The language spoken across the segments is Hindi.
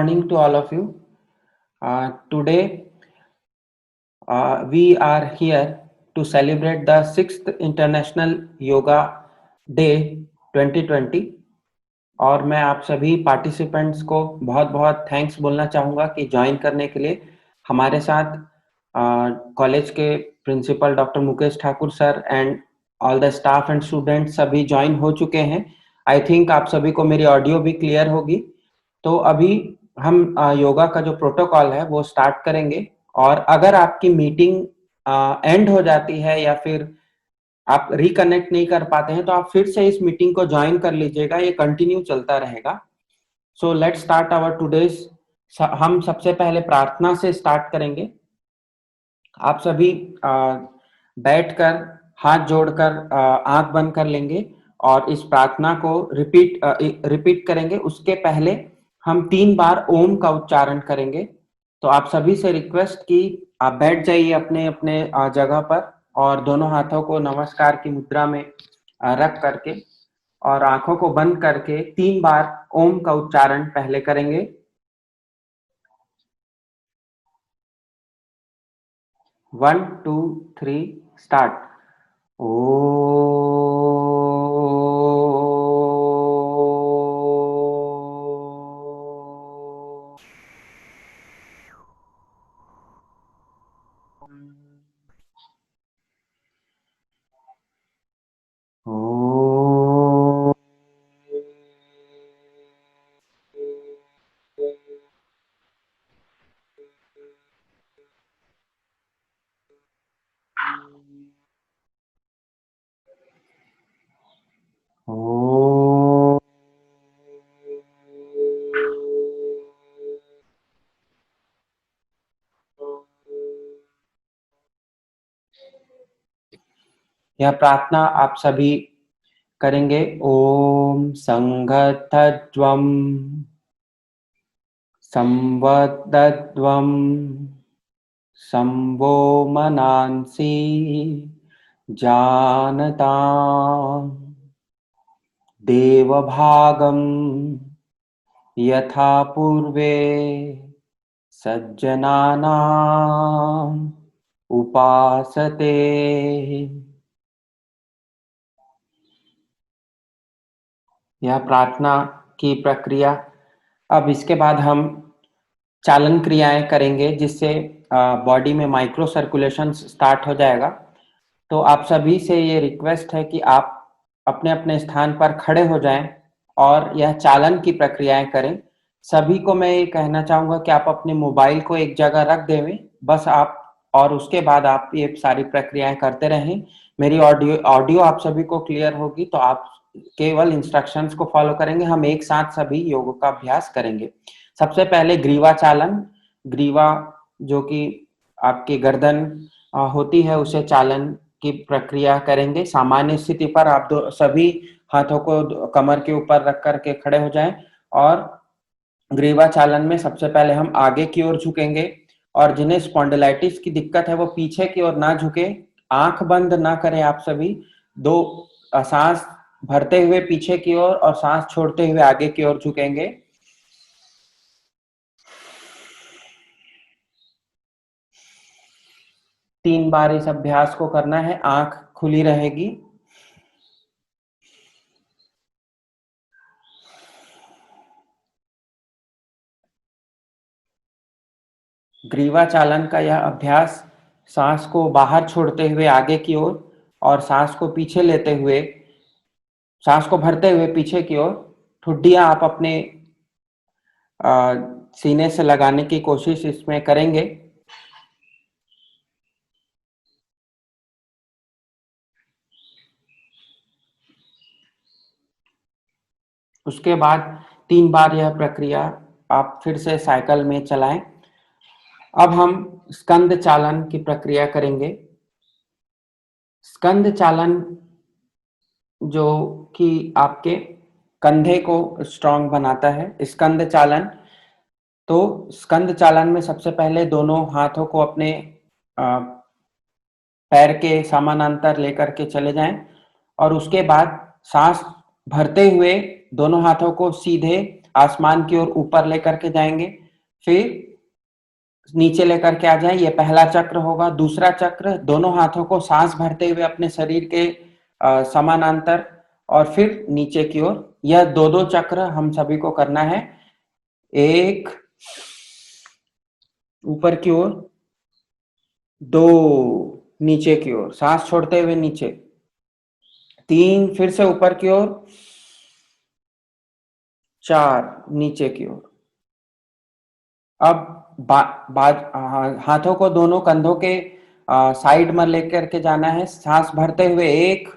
Morning to all of you. Today we are here to celebrate the 6th International Yoga Day 2020 और मैं आप सभी पार्टिसिपेंट्स को बहुत बहुत थैंक्स बोलना चाहूँगा कि ज्वाइन करने के लिए। हमारे साथ कॉलेज के principal doctor Mukesh Thakur sir and all the staff and students सभी ज्वाइन हो चुके हैं। आई थिंक आप सभी को मेरी ऑडियो भी क्लियर होगी। तो अभी हम योगा का जो प्रोटोकॉल है वो स्टार्ट करेंगे और अगर आपकी मीटिंग एंड हो जाती है या फिर आप रिकनेक्ट नहीं कर पाते हैं तो आप फिर से इस मीटिंग को ज्वाइन कर लीजिएगा, ये कंटिन्यू चलता रहेगा। So let's start our today's. हम सबसे पहले प्रार्थना से स्टार्ट करेंगे। आप सभी बैठकर हाथ जोड़कर आंख बंद कर लेंगे और इस प्रार्थना को रिपीट करेंगे। उसके पहले हम 3 बार ओम का उच्चारण करेंगे। तो आप सभी से रिक्वेस्ट कि आप बैठ जाइए अपने अपने जगह पर और दोनों हाथों को नमस्कार की मुद्रा में रख करके और आंखों को बंद करके 3 बार ओम का उच्चारण पहले करेंगे। 1 2 3 स्टार्ट। यह प्रार्थना आप सभी करेंगे। ओम संघतत्वम संवदत्वम संवो मनांसि जानता देवभागम यथा पूर्वे सज्जनानां उपासते। यह प्रार्थना की प्रक्रिया। अब इसके बाद हम चालन क्रियाएं करेंगे जिससे बॉडी में माइक्रो सर्कुलेशन स्टार्ट हो जाएगा। तो आप सभी से ये रिक्वेस्ट है कि आप अपने अपने स्थान पर खड़े हो जाएं और यह चालन की प्रक्रियाएं करें। सभी को मैं ये कहना चाहूंगा कि आप अपने मोबाइल को एक जगह रख देवें बस आप, और उसके बाद आप ये सारी प्रक्रियाएं करते रहें। मेरी ऑडियो आप सभी को क्लियर होगी तो आप केवल इंस्ट्रक्शंस को फॉलो करेंगे। हम एक साथ सभी योग का अभ्यास करेंगे। सबसे पहले ग्रीवा चालन। ग्रीवा जो कि आपकी गर्दन होती है उसे चालन की प्रक्रिया करेंगे। सामान्य स्थिति पर आप सभी हाथों को कमर के ऊपर रख करके खड़े हो जाएं और ग्रीवा चालन में सबसे पहले हम आगे की ओर झुकेंगे और जिन्हें स्पॉन्डिलाइटिस की दिक्कत है वो पीछे की ओर ना झुके, आंख बंद ना करें। आप सभी दो सांस भरते हुए पीछे की ओर और सांस छोड़ते हुए आगे की ओर झुकेंगे। तीन बार इस अभ्यास को करना है, आंख खुली रहेगी। ग्रीवा चालन का यह अभ्यास सांस को बाहर छोड़ते हुए आगे की ओर और सांस को पीछे लेते हुए, सांस को भरते हुए पीछे की ओर। ठुड्डियां आप अपने सीने से लगाने की कोशिश इसमें करेंगे। उसके बाद 3 बार यह प्रक्रिया आप फिर से साइकिल में चलाएं। अब हम स्कंद चालन की प्रक्रिया करेंगे। स्कंद चालन जो कि आपके कंधे को स्ट्रांग बनाता है। स्कंद चालन, तो स्कंद चालन में सबसे पहले दोनों हाथों को अपने पैर के समानांतर लेकर के चले जाएं और उसके बाद सांस भरते हुए दोनों हाथों को सीधे आसमान की ओर ऊपर लेकर के जाएंगे, फिर नीचे लेकर के आ जाए, ये पहला चक्र होगा। दूसरा चक्र, दोनों हाथों को सांस भरते हुए अपने शरीर के समानांतर और फिर नीचे की ओर। यह दो दो चक्र हम सभी को करना है। एक ऊपर की ओर, दो नीचे की ओर, सांस छोड़ते हुए नीचे, तीन फिर से ऊपर की ओर, चार नीचे की ओर। अब हाथों को दोनों कंधों के साइड में लेकर के जाना है, सांस भरते हुए एक,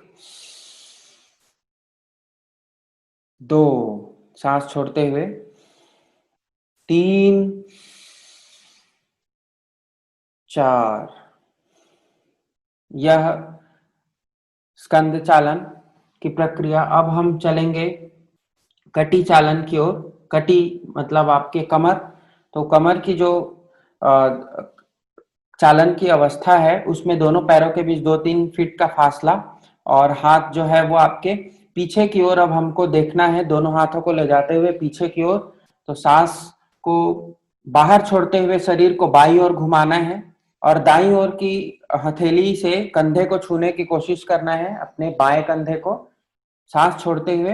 दो, सांस छोड़ते हुए तीन, चार। यह स्कंद चालन की प्रक्रिया। अब हम चलेंगे कटी चालन की ओर। कटी मतलब आपके कमर, तो कमर की जो चालन की अवस्था है उसमें दोनों पैरों के बीच 2-3 फीट का फासला, और हाथ जो है वो आपके पीछे की ओर। अब हमको देखना है दोनों हाथों को ले जाते हुए पीछे की ओर, तो सांस को बाहर छोड़ते हुए शरीर को बाईं ओर घुमाना है और दाईं ओर की हथेली से कंधे को छूने की कोशिश करना है, अपने बाएं कंधे को, सांस छोड़ते हुए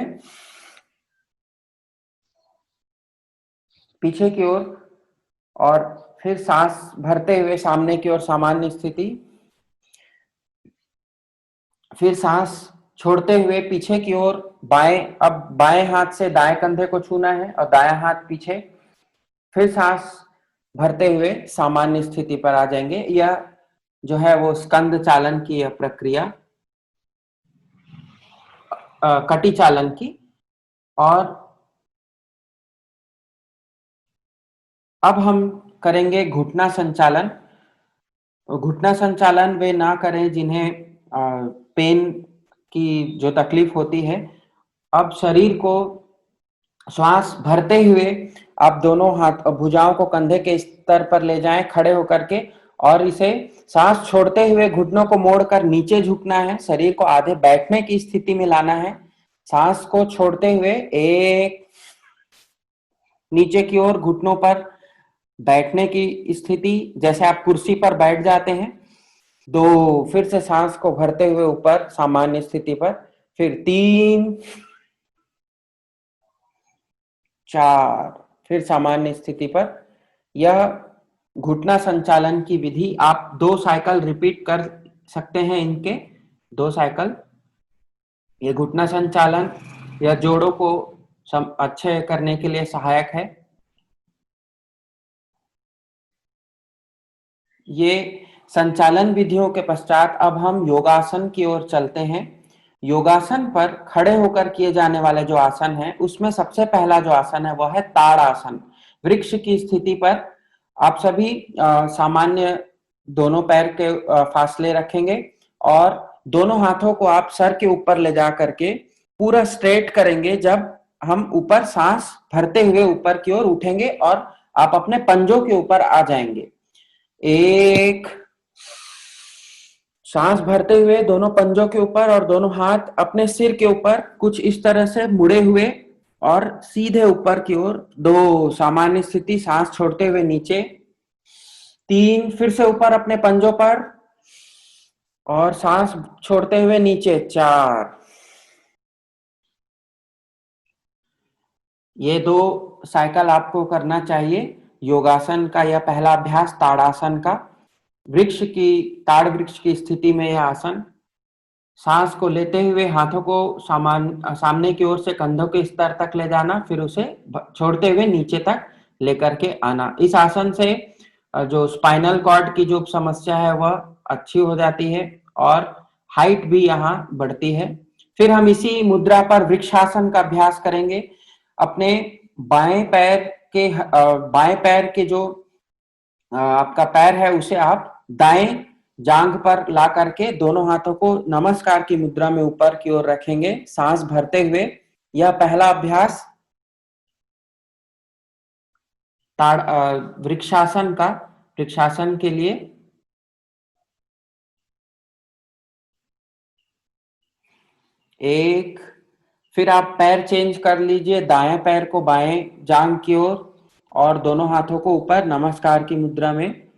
पीछे की ओर, और फिर सांस भरते हुए सामने की ओर सामान्य स्थिति, फिर सांस छोड़ते हुए पीछे की ओर बाएं। अब बाएं हाथ से दाएं कंधे को छूना है और दायां हाथ पीछे, फिर सांस भरते हुए सामान्य स्थिति पर आ जाएंगे। यह जो है वो स्कंद चालन की यह प्रक्रिया, कटी चालन की। और अब हम करेंगे घुटना संचालन। घुटना संचालन वे ना करें जिन्हें पेन की जो तकलीफ होती है। अब शरीर को श्वास भरते हुए आप दोनों हाथ भुजाओं को कंधे के स्तर पर ले जाएं खड़े होकर के, और इसे सांस छोड़ते हुए घुटनों को मोड़कर नीचे झुकना है, शरीर को आधे बैठने की स्थिति में लाना है। सांस को छोड़ते हुए एक, नीचे की ओर घुटनों पर बैठने की स्थिति, जैसे आप कुर्सी पर बैठ जाते हैं। दो, फिर से सांस को भरते हुए ऊपर सामान्य स्थिति पर, फिर तीन, चार, फिर सामान्य स्थिति पर। यह घुटना संचालन की विधि आप 2 साइकिल रिपीट कर सकते हैं। इनके 2 साइकिल, ये घुटना संचालन या जोड़ों को अच्छे करने के लिए सहायक है। ये संचालन विधियों के पश्चात अब हम योगासन की ओर चलते हैं। योगासन पर खड़े होकर किए जाने वाले जो आसन है उसमें सबसे पहला जो आसन है वह है ताड़ आसन। वृक्ष की स्थिति पर आप सभी सामान्य दोनों पैर के फासले रखेंगे और दोनों हाथों को आप सर के ऊपर ले जा करके पूरा स्ट्रेट करेंगे। जब हम ऊपर सांस भरते हुए ऊपर की ओर उठेंगे और आप अपने पंजों के ऊपर आ जाएंगे। एक, सांस भरते हुए दोनों पंजों के ऊपर और दोनों हाथ अपने सिर के ऊपर कुछ इस तरह से मुड़े हुए और सीधे ऊपर की ओर। दो, सामान्य स्थिति, सांस छोड़ते हुए नीचे। तीन, फिर से ऊपर अपने पंजों पर और सांस छोड़ते हुए नीचे। चार। ये 2 साइकिल आपको करना चाहिए। योगासन का यह पहला अभ्यास ताड़ासन का, वृक्ष की, ताड़ वृक्ष की स्थिति में यह आसन। सांस को लेते हुए हाथों को सामने की ओर से कंधों के स्तर तक ले जाना, फिर उसे छोड़ते हुए नीचे तक लेकर के आना। इस आसन से जो स्पाइनल कॉर्ड की जो समस्या है वह अच्छी हो जाती है और हाइट भी यहाँ बढ़ती है। फिर हम इसी मुद्रा पर वृक्षासन का अभ्यास करेंगे। अपने बाएं पैर के जो आपका पैर है उसे आप दाएं जांघ पर ला करके दोनों हाथों को नमस्कार की मुद्रा में ऊपर की ओर रखेंगे, सांस भरते हुए। यह पहला अभ्यास वृक्षासन का। वृक्षासन के लिए एक, फिर आप पैर चेंज कर लीजिए, दाएं पैर को बाएं जांघ की ओर और दोनों हाथों को ऊपर नमस्कार की मुद्रा में।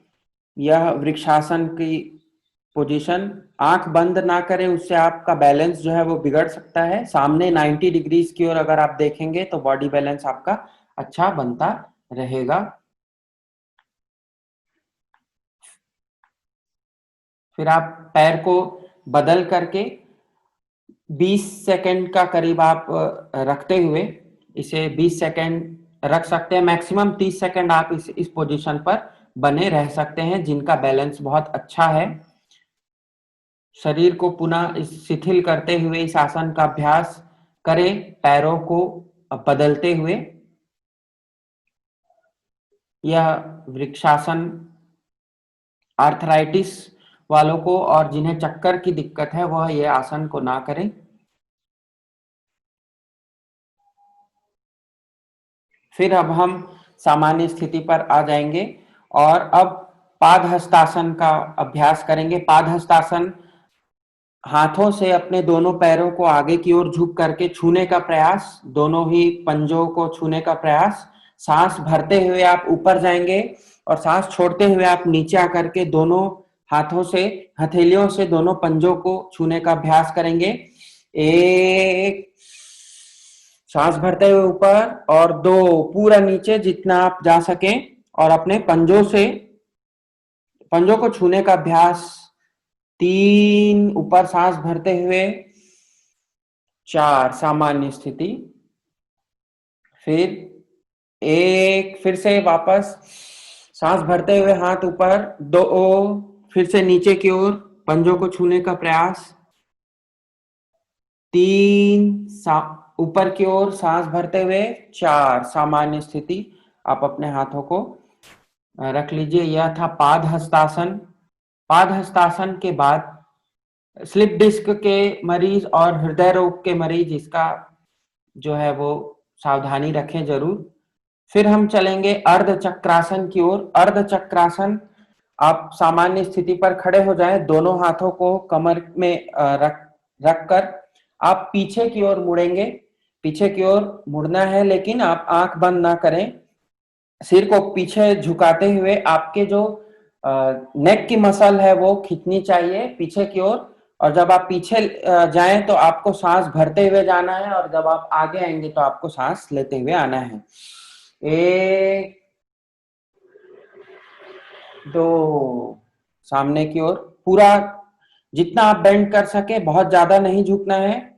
यह वृक्षासन की पोजीशन। आंख बंद ना करें, उससे आपका बैलेंस जो है वो बिगड़ सकता है। सामने 90 डिग्रीज की ओर अगर आप देखेंगे तो बॉडी बैलेंस आपका अच्छा बनता रहेगा। फिर आप पैर को बदल करके 20 सेकंड का करीब आप रखते हुए इसे 20 सेकंड रख सकते हैं। मैक्सिमम 30 सेकंड आप इस पोजीशन पर बने रह सकते हैं। जिनका बैलेंस बहुत अच्छा है, शरीर को पुनः शिथिल करते हुए इस आसन का अभ्यास करें, पैरों को बदलते हुए। यह वृक्षासन आर्थराइटिस वालों को और जिन्हें चक्कर की दिक्कत है वह यह आसन को ना करें। फिर अब हम सामान्य स्थिति पर आ जाएंगे और अब पाद हस्तासन का अभ्यास करेंगे। पाद हस्तासन हाथों से अपने दोनों पैरों को आगे की ओर झुक करके छूने का प्रयास, दोनों ही पंजों को छूने का प्रयास। सांस भरते हुए आप ऊपर जाएंगे और सांस छोड़ते हुए आप नीचे आकर के दोनों हाथों से, हथेलियों से दोनों पंजों को छूने का अभ्यास करेंगे। एक, सांस भरते हुए ऊपर, और दो, पूरा नीचे जितना आप जा सकें और अपने पंजों को छूने का अभ्यास। तीन, ऊपर सांस भरते हुए। चार, सामान्य स्थिति। फिर एक, फिर से वापस सांस भरते हुए हाथ ऊपर। दो, फिर से नीचे की ओर पंजों को छूने का प्रयास। तीन, ऊपर की ओर सांस भरते हुए। चार, सामान्य स्थिति। आप अपने हाथों को रख लीजिए। यह था पाद हस्तासन। पाद हस्तासन के बाद स्लिप डिस्क के मरीज और हृदय रोग के मरीज इसका जो है वो सावधानी रखें जरूर। फिर हम चलेंगे अर्ध चक्रासन की ओर। अर्ध चक्रासन, आप सामान्य स्थिति पर खड़े हो जाएं, दोनों हाथों को कमर में रख कर आप पीछे की ओर मुड़ेंगे। पीछे की ओर मुड़ना है, लेकिन आप आंख बंद ना करें। सिर को पीछे झुकाते हुए आपके जो नेक की मसल है वो खींचनी चाहिए पीछे की ओर। और जब आप पीछे जाएं तो आपको सांस भरते हुए जाना है, और जब आप आगे आएंगे तो आपको सांस लेते हुए आना है। एक, दो, सामने की ओर पूरा जितना आप बेंड कर सके, बहुत ज्यादा नहीं झुकना है।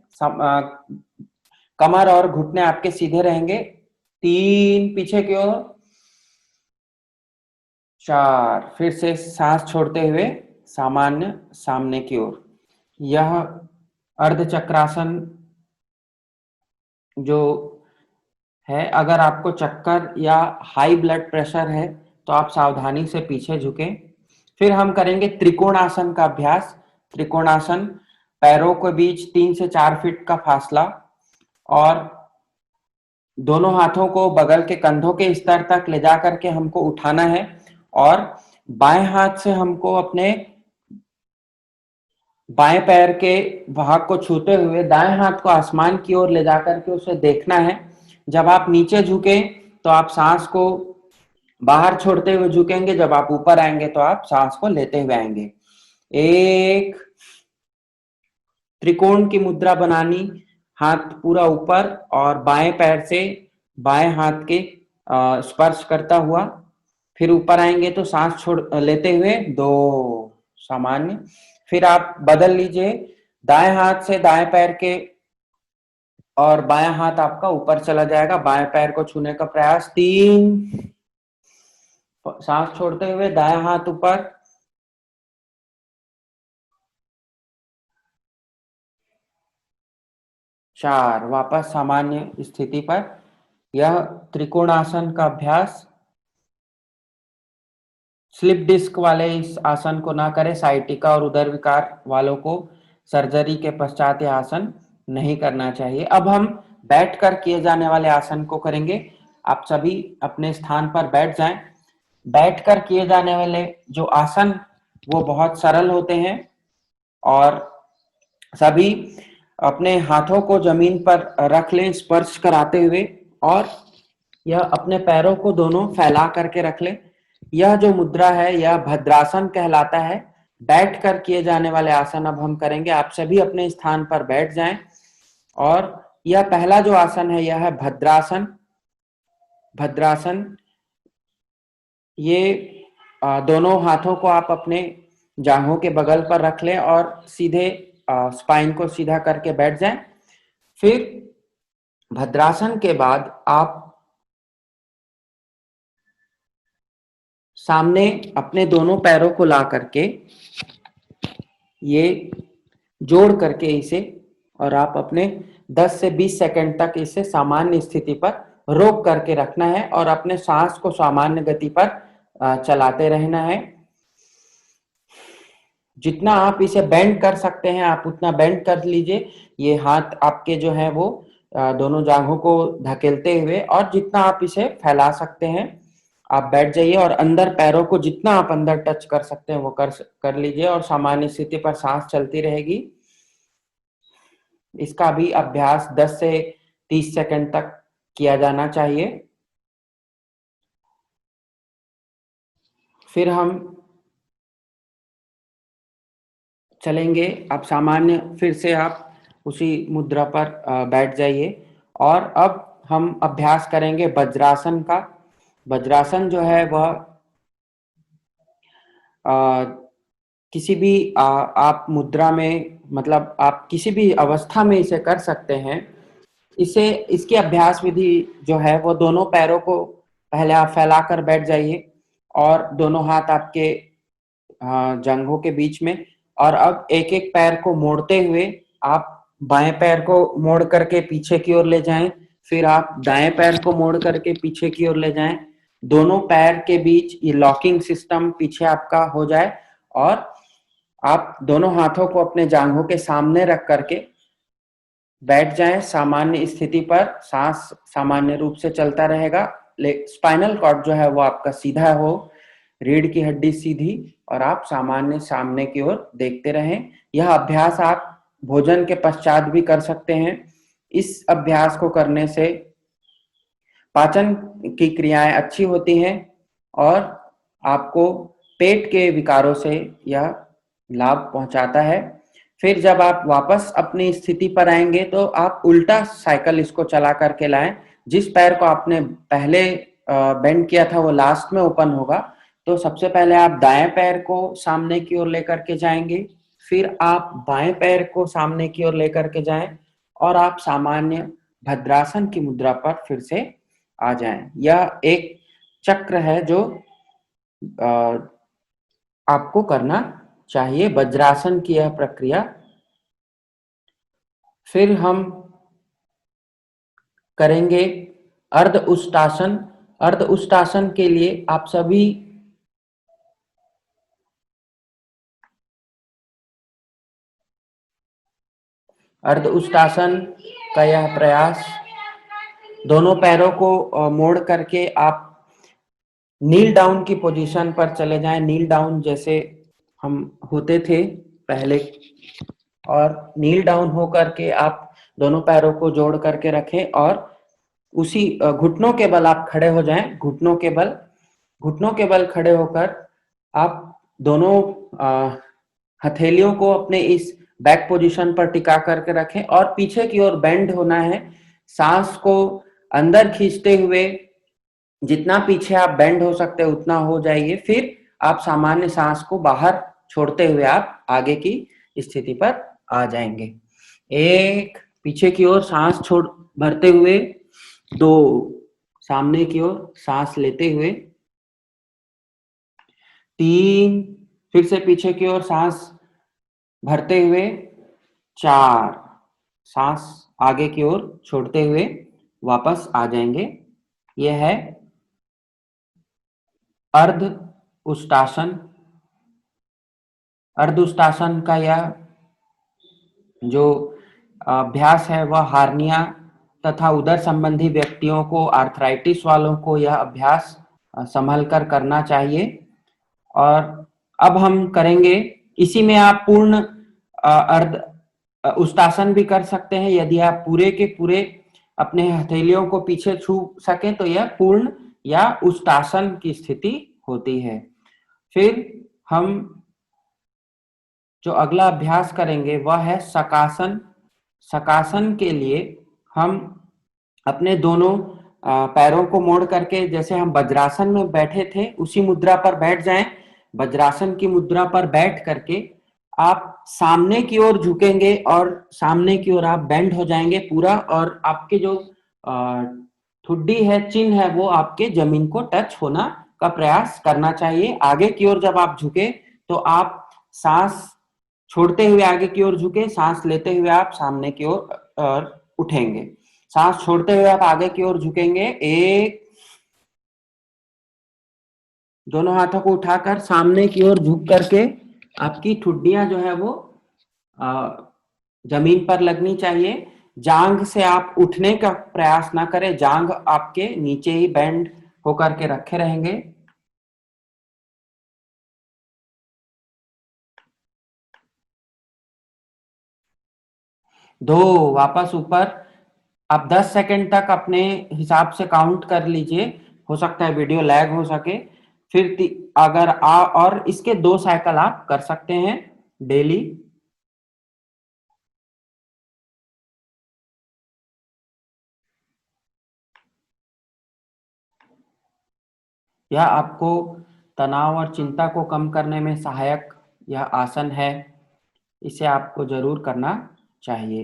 कमर और घुटने आपके सीधे रहेंगे। तीन, पीछे की ओर। चार, फिर से सांस छोड़ते हुए सामान्य सामने की ओर। यह अर्ध चक्रासन जो है, अगर आपको चक्कर या हाई ब्लड प्रेशर है तो आप सावधानी से पीछे झुकें। फिर हम करेंगे त्रिकोणासन का अभ्यास। त्रिकोणासन, पैरों के बीच 3 से 4 फीट का फासला और दोनों हाथों को बगल के कंधों के स्तर तक ले जा करके हमको उठाना है, और बाएं हाथ से हमको अपने बाएं पैर के भाग को छूते हुए दाएं हाथ को आसमान की ओर ले जाकर के उसे देखना है। जब आप नीचे झुके तो आप सांस को बाहर छोड़ते हुए झुकेंगे, जब आप ऊपर आएंगे तो आप सांस को लेते हुए आएंगे। एक, त्रिकोण की मुद्रा बनानी, हाथ पूरा ऊपर और बाएं पैर से बाएं हाथ के स्पर्श करता हुआ। फिर ऊपर आएंगे तो सांस छोड़ लेते हुए। दो, सामान्य। फिर आप बदल लीजिए, दाएं हाथ से दाएं पैर के, और बायां हाथ आपका ऊपर चला जाएगा, बाएं पैर को छूने का प्रयास। तीन, सांस छोड़ते हुए दायां हाथ ऊपर। चार, वापस सामान्य स्थिति पर। यह त्रिकोणासन का अभ्यास। स्लिप डिस्क वाले इस आसन को ना करें। साइटिका और उदर विकार वालों को सर्जरी के पश्चात यह आसन नहीं करना चाहिए। अब हम बैठकर किए जाने वाले आसन को करेंगे। आप सभी अपने स्थान पर बैठ जाएं। बैठकर किए जाने वाले जो आसन वो बहुत सरल होते हैं और सभी अपने हाथों को जमीन पर रख लें स्पर्श कराते हुए, और यह अपने पैरों को दोनों फैला करके रख लें। यह जो मुद्रा है यह भद्रासन कहलाता है। बैठ कर किए जाने वाले आसन अब हम करेंगे। आप सभी अपने स्थान पर बैठ जाएं, और यह पहला जो आसन है यह है भद्रासन। भद्रासन, ये दोनों हाथों को आप अपने जांघों के बगल पर रख लें और सीधे स्पाइन को सीधा करके बैठ जाएं। फिर भद्रासन के बाद आप सामने अपने दोनों पैरों को ला करके ये जोड़ करके इसे, और आप अपने 10 से 20 सेकंड तक इसे सामान्य स्थिति पर रोक करके रखना है और अपने सांस को सामान्य गति पर चलाते रहना है। जितना आप इसे बेंड कर सकते हैं आप उतना बेंड कर लीजिए। ये हाथ आपके जो है वो दोनों जांघों को धकेलते हुए, और जितना आप इसे फैला सकते हैं आप बैठ जाइए, और अंदर पैरों को जितना आप अंदर टच कर सकते हैं वो कर लीजिए, और सामान्य स्थिति पर सांस चलती रहेगी। इसका भी अभ्यास 10 से 30 सेकंड तक किया जाना चाहिए। फिर हम चलेंगे। आप सामान्य फिर से आप उसी मुद्रा पर बैठ जाइए, और अब हम अभ्यास करेंगे वज्रासन का। वज्रासन जो है वह किसी भी आप मुद्रा में, मतलब आप किसी भी अवस्था में इसे कर सकते हैं। इसे इसकी अभ्यास विधि जो है वो दोनों पैरों को पहले आप फैला कर बैठ जाइए, और दोनों हाथ आपके जंघों के बीच में, और अब एक एक पैर को मोड़ते हुए आप बाएं पैर को मोड़ करके पीछे की ओर ले जाएं, फिर आप दाएं पैर को मोड़ करके पीछे की ओर ले जाएं। दोनों पैर के बीच ये लॉकिंग सिस्टम पीछे आपका हो जाए, और आप दोनों हाथों को अपने जांघों के सामने रख करके बैठ जाएं सामान्य स्थिति पर। सांस सामान्य रूप से चलता रहेगा। स्पाइनल कॉर्ड जो है वो आपका सीधा हो, रीढ़ की हड्डी सीधी, और आप सामान्य सामने की ओर देखते रहें। यह अभ्यास आप भोजन के पश्चात भी कर सकते हैं। इस अभ्यास को करने से पाचन की क्रियाएं अच्छी होती हैं, और आपको पेट के विकारों से यह लाभ पहुंचाता है। फिर जब आप वापस अपनी स्थिति पर आएंगे तो आप उल्टा साइकिल इसको चला करके लाएं। जिस पैर को आपने पहले बेंड किया था वो लास्ट में ओपन होगा, तो सबसे पहले आप दाएं पैर को सामने की ओर लेकर के जाएंगे, फिर आप बाएं पैर को सामने की ओर लेकर के जाएं, और आप सामान्य भद्रासन की मुद्रा पर फिर से आ जाएं। यह एक चक्र है जो आपको करना चाहिए, वज्रासन की यह प्रक्रिया। फिर हम करेंगे अर्ध उष्टासन। अर्ध उष्टासन के लिए आप सभी अर्ध उष्टासन का यह प्रयास, दोनों पैरों को मोड़ करके आप नील डाउन की पोजीशन पर चले जाएं। नील डाउन जैसे हम होते थे पहले, और नील डाउन हो करके आप दोनों पैरों को जोड़ करके रखें, और उसी घुटनों के बल आप खड़े हो जाएं। घुटनों के बल खड़े होकर आप दोनों हथेलियों को अपने इस बैक पोजीशन पर टिका करके रखें, और पीछे की ओर बेंड होना है। सांस को अंदर खींचते हुए जितना पीछे आप बेंड हो सकते हैं उतना हो जाइए। फिर आप सामान्य सांस को बाहर छोड़ते हुए आप आगे की स्थिति पर आ जाएंगे। एक, पीछे की ओर सांस छोड़ भरते हुए। दो, सामने की ओर सांस लेते हुए। तीन, फिर से पीछे की ओर सांस भरते हुए। चार, सांस आगे की ओर छोड़ते हुए वापस आ जाएंगे। यह है अर्ध उष्टासन। अर्ध उष्टासन का यह जो अभ्यास है वह हार्निया तथा उदर संबंधी व्यक्तियों को, आर्थराइटिस वालों को यह अभ्यास संभल कर करना चाहिए। और अब हम करेंगे, इसी में आप पूर्ण अर्ध उष्टासन भी कर सकते हैं। यदि आप पूरे के पूरे अपने हथेलियों को पीछे छू सके तो यह पूर्ण या उष्टासन की स्थिति होती है। फिर हम जो अगला अभ्यास करेंगे वह है शकासन। शकासन के लिए हम अपने दोनों पैरों को मोड़ करके, जैसे हम वज्रासन में बैठे थे उसी मुद्रा पर बैठ जाएं। वज्रासन की मुद्रा पर बैठ करके आप सामने की ओर झुकेंगे और सामने की ओर आप बेंड हो जाएंगे पूरा, और आपके जो ठुड्डी है, चिन्ह है, वो आपके जमीन को टच होना का प्रयास करना चाहिए। आगे की ओर जब आप झुके तो आप सांस छोड़ते हुए आगे की ओर झुके, सांस लेते हुए आप सामने की ओर उठेंगे। सांस छोड़ते हुए आप आगे की ओर झुकेंगे, एक, दोनों हाथों को उठाकर सामने की ओर झुक करके आपकी ठुड्डियां जो है वो जमीन पर लगनी चाहिए। जांग से आप उठने का प्रयास ना करें, जांग आपके नीचे ही बेंड होकर के रखे रहेंगे। दो, वापस ऊपर। आप 10 सेकंड तक अपने हिसाब से काउंट कर लीजिए, हो सकता है वीडियो लैग हो सके। फिर अगर और इसके 2 साइकिल आप कर सकते हैं डेली। यह आपको तनाव और चिंता को कम करने में सहायक यह आसन है, इसे आपको जरूर करना चाहिए।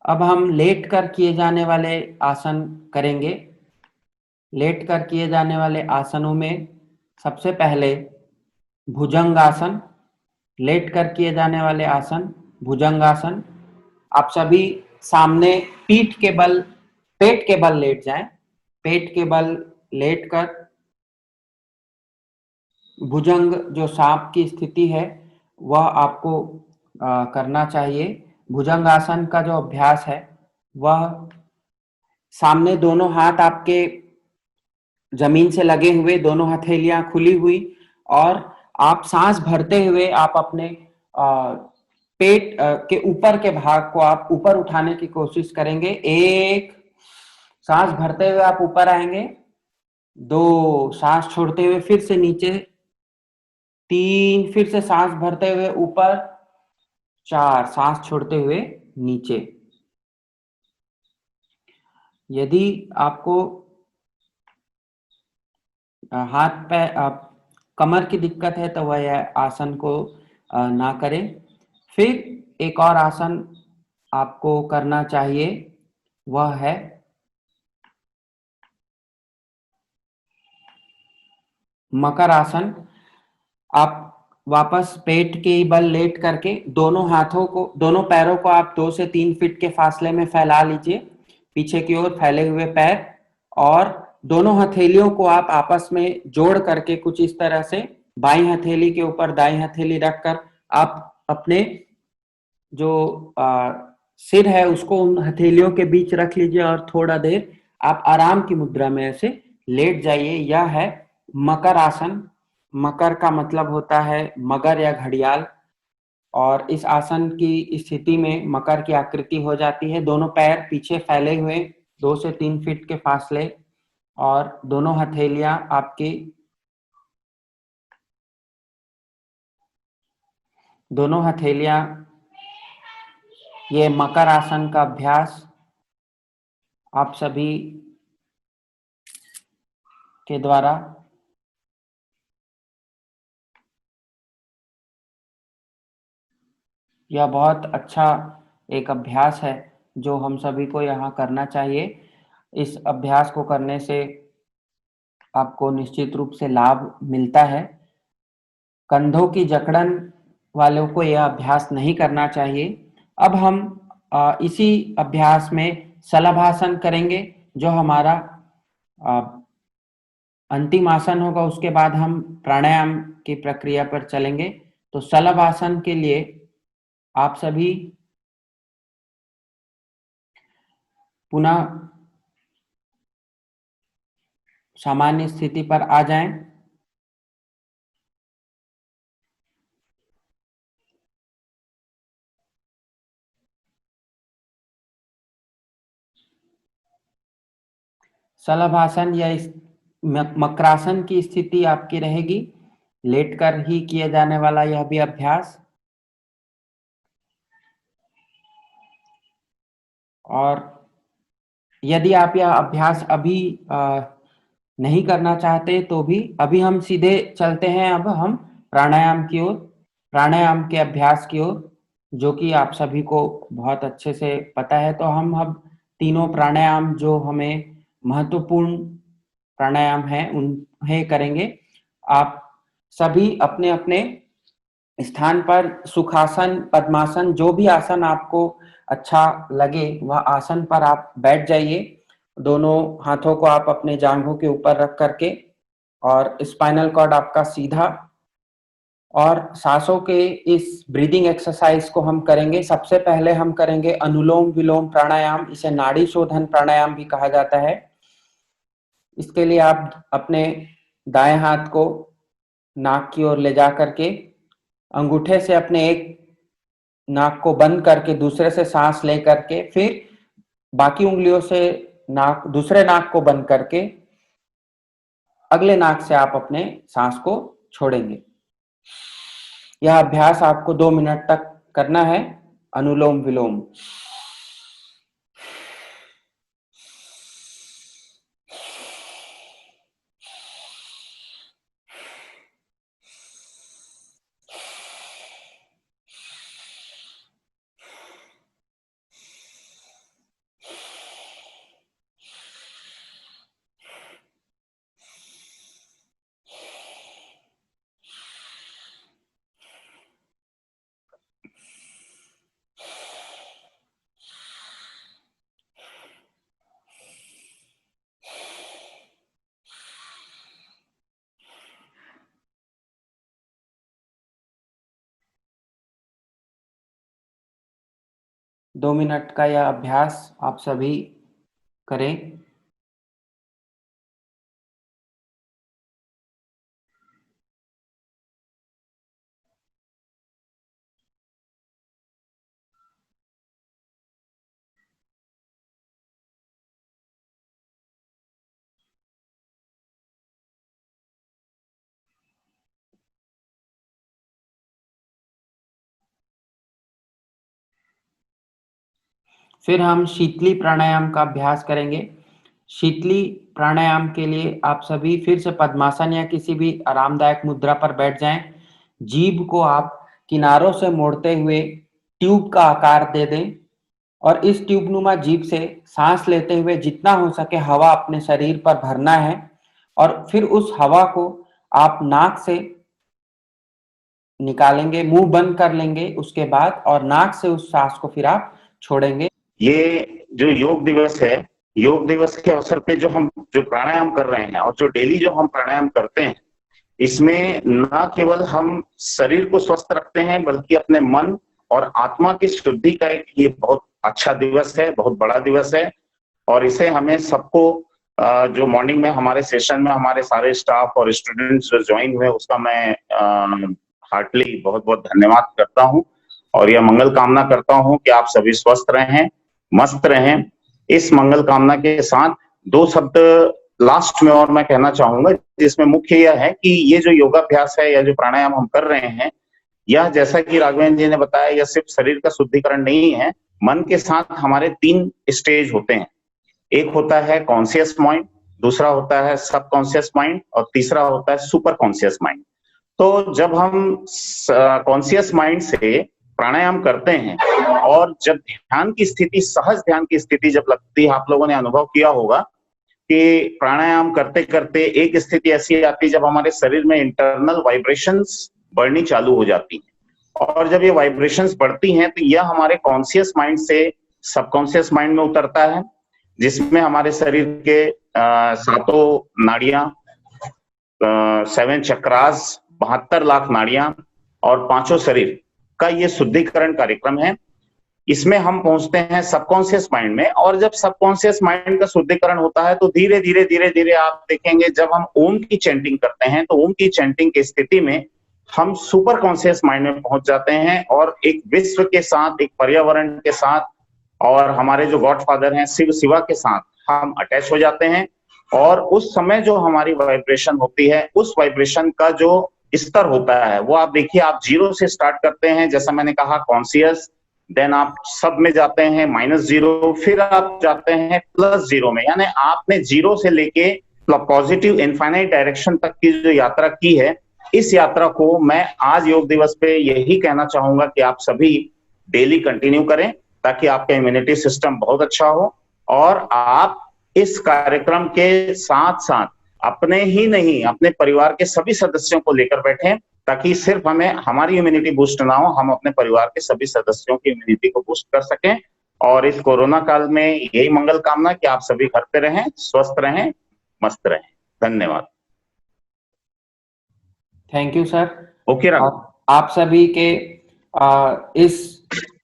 अब हम लेट कर किए जाने वाले आसन करेंगे। लेट कर किए जाने वाले आसनों में सबसे पहले भुजंगासन। लेट कर किए जाने वाले आसन भुजंगासन। आप सभी सामने पीठ के बल, पेट के बल लेट जाएं। पेट के बल लेट कर भुजंग जो सांप की स्थिति है वह आपको करना चाहिए। भुजंगासन का जो अभ्यास है वह सामने दोनों हाथ आपके जमीन से लगे हुए, दोनों हथेलियां खुली हुई, और आप सांस भरते हुए आप अपने पेट के ऊपर के भाग को आप ऊपर उठाने की कोशिश करेंगे। एक, सांस भरते हुए आप ऊपर आएंगे। दो, सांस छोड़ते हुए फिर से नीचे। तीन, फिर से सांस भरते हुए ऊपर। चार, सांस छोड़ते हुए नीचे। यदि आपको हाथ पे कमर की दिक्कत है तो वह आसन को ना करें। फिर एक और आसन आपको करना चाहिए, वह है मकर आसन। आप वापस पेट के बल लेट करके दोनों हाथों को, दोनों पैरों को आप 2 से 3 फीट के फासले में फैला लीजिए, पीछे की ओर फैले हुए पैर, और दोनं हथेलियों को आप आपस में जोड़ करके कुछ इस तरह से बाई हथेली के ऊपर दाई हथेली रखकर आप अपने जो सिर है उसको उन हथेलियों के बीच रख लीजिए और थोड़ा देर आप आराम की मुद्रा में ऐसे लेट जाइए। यह है मकर आसन। मकर का मतलब होता है मगर या घड़ियाल, और इस आसन की स्थिति में मकर की आकृति हो जाती है। दोनों पैर पीछे फैले हुए 2 से 3 फीट के फासले, और दोनों हथेलियां आपकी, दोनों हथेलियां, ये मकर आसन का अभ्यास आप सभी के द्वारा यह बहुत अच्छा एक अभ्यास है जो हम सभी को यहाँ करना चाहिए। इस अभ्यास को करने से आपको निश्चित रूप से लाभ मिलता है। कंधों की जकड़न वालों को यह अभ्यास नहीं करना चाहिए। अब हम इसी अभ्यास में शलभासन करेंगे, जो हमारा अंतिम आसन होगा। उसके बाद हम प्राणायाम की प्रक्रिया पर चलेंगे। तो शलभासन के लिए आप सभी पुनः सामान्य स्थिति पर आ जाएं। शलभासन या मकरासन की स्थिति आपकी रहेगी। लेटकर ही किया जाने वाला यह भी अभ्यास। और यदि आप यह अभ्यास अभी नहीं करना चाहते तो भी अभी हम सीधे चलते हैं। अब हम प्राणायाम की ओर, प्राणायाम के अभ्यास की ओर, जो कि आप सभी को बहुत अच्छे से पता है। तो हम अब तीनों प्राणायाम जो हमें महत्वपूर्ण प्राणायाम है उन्हें करेंगे। आप सभी अपने अपने स्थान पर सुखासन, पद्मासन, जो भी आसन आपको अच्छा लगे वह आसन पर आप बैठ जाइए। दोनों हाथों को आप अपने जांघों के ऊपर रख करके, और स्पाइनल कॉर्ड आपका सीधा। और सांसों के इस ब्रीदिंग एक्सरसाइज को हम करेंगे। सबसे पहले हम करेंगे अनुलोम विलोम प्राणायाम, इसे नाड़ी शोधन प्राणायाम भी कहा जाता है। इसके लिए आप अपने दाएं हाथ को नाक की ओर ले जा करके अंगूठे से अपने एक नाक को बंद करके दूसरे से सांस ले करके, फिर बाकी उंगलियों से नाक, दूसरे नाक को बंद करके अगले नाक से आप अपने सांस को छोड़ेंगे। यह अभ्यास आपको 2 मिनट तक करना है, अनुलोम विलोम। दो मिनट का यह अभ्यास आप सभी करें। फिर हम शीतली प्राणायाम का अभ्यास करेंगे। शीतली प्राणायाम के लिए आप सभी फिर से पद्मासन या किसी भी आरामदायक मुद्रा पर बैठ जाएं। जीभ को आप किनारों से मोड़ते हुए ट्यूब का आकार दे दें, और इस ट्यूब नुमा जीभ से सांस लेते हुए जितना हो सके हवा अपने शरीर पर भरना है। और फिर उस हवा को आप नाक से निकालेंगे, मुंह बंद कर लेंगे उसके बाद, और नाक से उस सांस को फिर आप छोड़ेंगे। ये जो योग दिवस है, योग दिवस के अवसर पे जो हम जो प्राणायाम कर रहे हैं और जो डेली जो हम प्राणायाम करते हैं, इसमें न केवल हम शरीर को स्वस्थ रखते हैं बल्कि अपने मन और आत्मा की शुद्धि का एक ये बहुत अच्छा दिवस है, बहुत बड़ा दिवस है। और इसे हमें सबको जो मॉर्निंग में हमारे सेशन में हमारे सारे स्टाफ और स्टूडेंट्स जो ज्वाइन हुए उसका मैं हार्टली बहुत बहुत धन्यवाद करता हूं। और यह मंगल कामना करता हूं कि आप सभी स्वस्थ रहें, मस्त रहें। इस मंगल कामना के साथ दो शब्द लास्ट में और मैं कहना चाहूंगा, जिसमें मुख्य यह है कि ये जो योगाभ्यास है या जो प्राणायाम हम कर रहे हैं, यह जैसा कि राघवेंद्र जी ने बताया, यह सिर्फ शरीर का शुद्धिकरण नहीं है। मन के साथ हमारे 3 स्टेज होते हैं। एक होता है कॉन्शियस माइंड, दूसरा होता है सब कॉन्शियस माइंड, और तीसरा होता है सुपर कॉन्शियस माइंड। तो जब हम कॉन्शियस माइंड से प्राणायाम करते हैं और जब ध्यान की स्थिति, सहज ध्यान की स्थिति जब लगती है, आप लोगों ने अनुभव किया होगा कि प्राणायाम करते करते एक स्थिति ऐसी आती है जब हमारे शरीर में इंटरनल वाइब्रेशंस बढ़नी चालू हो जाती है। और जब ये वाइब्रेशंस बढ़ती हैं तो यह हमारे कॉन्शियस माइंड से सबकॉन्शियस माइंड में उतरता है, जिसमें हमारे शरीर के 7 नाड़ियां, 7 चक्रास, 72 लाख नाड़ियां और 5 शरीर का ये शुद्धिकरण कार्यक्रम है। इसमें हम पहुंचते हैं सबकॉन्शियस माइंड में, और जब सबकॉन्शियस माइंड का शुद्धिकरण होता है तो धीरे धीरे धीरे धीरे आप देखेंगे जब हम ओम की चैंटिंग करते हैं तो ओम की चैंटिंग की स्थिति में हम सुपर कॉन्शियस माइंड में पहुंच जाते हैं, और एक विश्व के साथ, एक पर्यावरण के साथ, और हमारे जो गॉडफादर हैं शिव शिवा के साथ हम अटैच हो जाते हैं। और उस समय जो हमारी वाइब्रेशन होती है, उस वाइब्रेशन का जो स्तर होता है वो आप देखिए, आप जीरो से स्टार्ट करते हैं, जैसा मैंने कहा कॉन्शियस, देन आप सब में जाते हैं -0, फिर आप जाते हैं +0 में, यानी आपने जीरो से लेके पॉजिटिव इनफाइनाइट डायरेक्शन तक की जो यात्रा की है, इस यात्रा को मैं आज योग दिवस पे यही कहना चाहूंगा कि आप सभी डेली कंटिन्यू करें, ताकि आपका इम्यूनिटी सिस्टम बहुत अच्छा हो, और आप इस कार्यक्रम के साथ साथ अपने ही नहीं, अपने परिवार के सभी सदस्यों को लेकर बैठें, ताकि सिर्फ हमें हमारी इम्यूनिटी बूस्ट ना हो, हम अपने परिवार के सभी सदस्यों की इम्यूनिटी को बूस्ट कर सकें। और इस कोरोना काल में यही मंगल कामना कि आप सभी घर पे रहें, स्वस्थ रहें, मस्त रहें। धन्यवाद। Thank you sir. Okay Ram. आप सभी के इस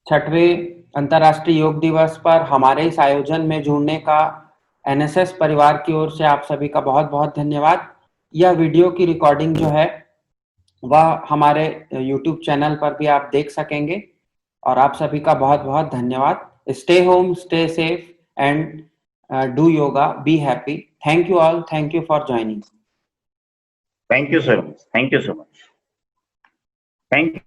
6वें अंतर्राष्ट्रीय योग दिवस पर हमारे इस आयोजन में जुड़ने का एनएसएस परिवार की ओर से आप सभी का बहुत बहुत धन्यवाद। यह वीडियो की रिकॉर्डिंग जो है वह हमारे यूट्यूब चैनल पर भी आप देख सकेंगे, और आप सभी का बहुत बहुत धन्यवाद। Stay home, stay safe and do yoga, be happy. Thank you all, thank you for joining. Thank you sir, thank you so much, thank you.